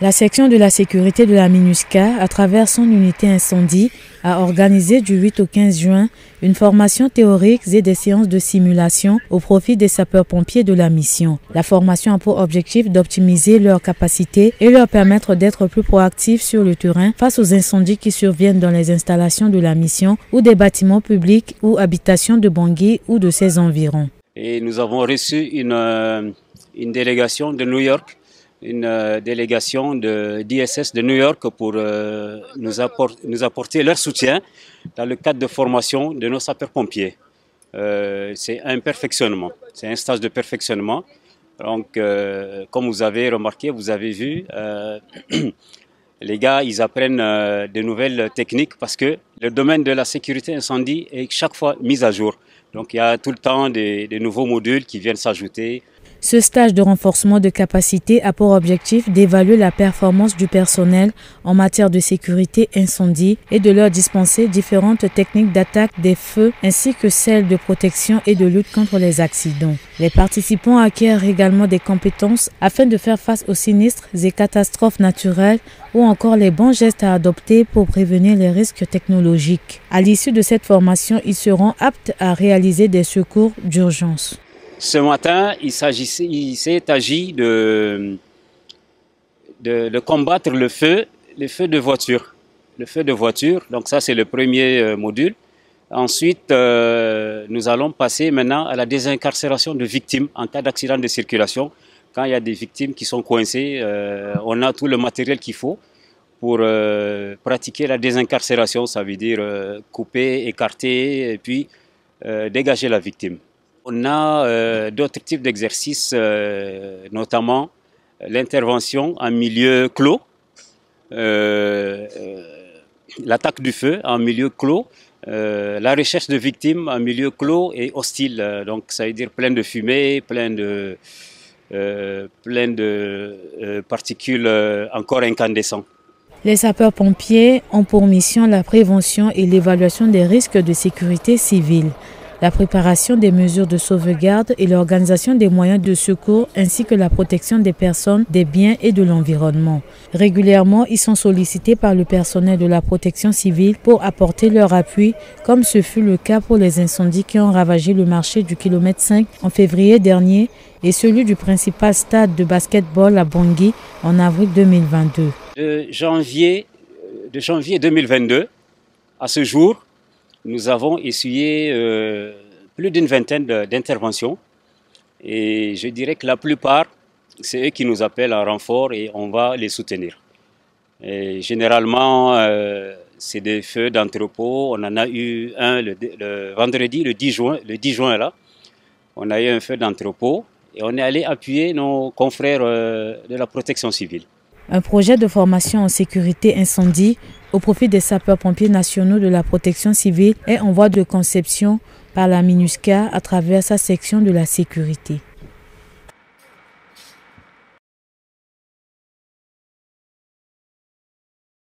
La section de la sécurité de la MINUSCA, à travers son unité incendie, a organisé du 8 au 15 juin une formation théorique et des séances de simulation au profit des sapeurs-pompiers de la mission. La formation a pour objectif d'optimiser leurs capacités et leur permettre d'être plus proactifs sur le terrain face aux incendies qui surviennent dans les installations de la mission ou des bâtiments publics ou habitations de Bangui ou de ses environs. Et nous avons reçu une délégation de New York, une délégation d'ISS de New York pour nous apporter leur soutien dans le cadre de formation de nos sapeurs-pompiers. C'est un perfectionnement, c'est un stage de perfectionnement. Donc, comme vous avez remarqué, vous avez vu, les gars, ils apprennent de nouvelles techniques parce que le domaine de la sécurité incendie est chaque fois mis à jour. Donc, il y a tout le temps des nouveaux modules qui viennent s'ajouter. Ce stage de renforcement de capacité a pour objectif d'évaluer la performance du personnel en matière de sécurité incendie et de leur dispenser différentes techniques d'attaque des feux ainsi que celles de protection et de lutte contre les accidents. Les participants acquièrent également des compétences afin de faire face aux sinistres et catastrophes naturelles ou encore les bons gestes à adopter pour prévenir les risques technologiques. À l'issue de cette formation, ils seront aptes à réaliser des secours d'urgence. Ce matin, il s'est agi de combattre le feu de voiture. Le feu de voiture, donc ça c'est le premier module. Ensuite, nous allons passer maintenant à la désincarcération de victimes en cas d'accident de circulation. Quand il y a des victimes qui sont coincées, on a tout le matériel qu'il faut pour pratiquer la désincarcération. Ça veut dire couper, écarter et puis dégager la victime. On a d'autres types d'exercices, notamment l'intervention en milieu clos, l'attaque du feu en milieu clos, la recherche de victimes en milieu clos et hostile. Donc ça veut dire plein de fumée, plein de particules encore incandescentes. Les sapeurs-pompiers ont pour mission la prévention et l'évaluation des risques de sécurité civile, la préparation des mesures de sauvegarde et l'organisation des moyens de secours ainsi que la protection des personnes, des biens et de l'environnement. Régulièrement, ils sont sollicités par le personnel de la protection civile pour apporter leur appui, comme ce fut le cas pour les incendies qui ont ravagé le marché du kilomètre 5 en février dernier et celui du principal stade de basket-ball à Bangui en avril 2022. De janvier 2022 à ce jour, nous avons essuyé plus d'une vingtaine d'interventions et je dirais que la plupart, c'est eux qui nous appellent en renfort et on va les soutenir. Et généralement, c'est des feux d'entrepôt. On en a eu un le vendredi, le 10 juin là. On a eu un feu d'entrepôt et on est allé appuyer nos confrères de la protection civile. Un projet de formation en sécurité incendie au profit des sapeurs-pompiers nationaux de la protection civile est en voie de conception par la MINUSCA à travers sa section de la sécurité.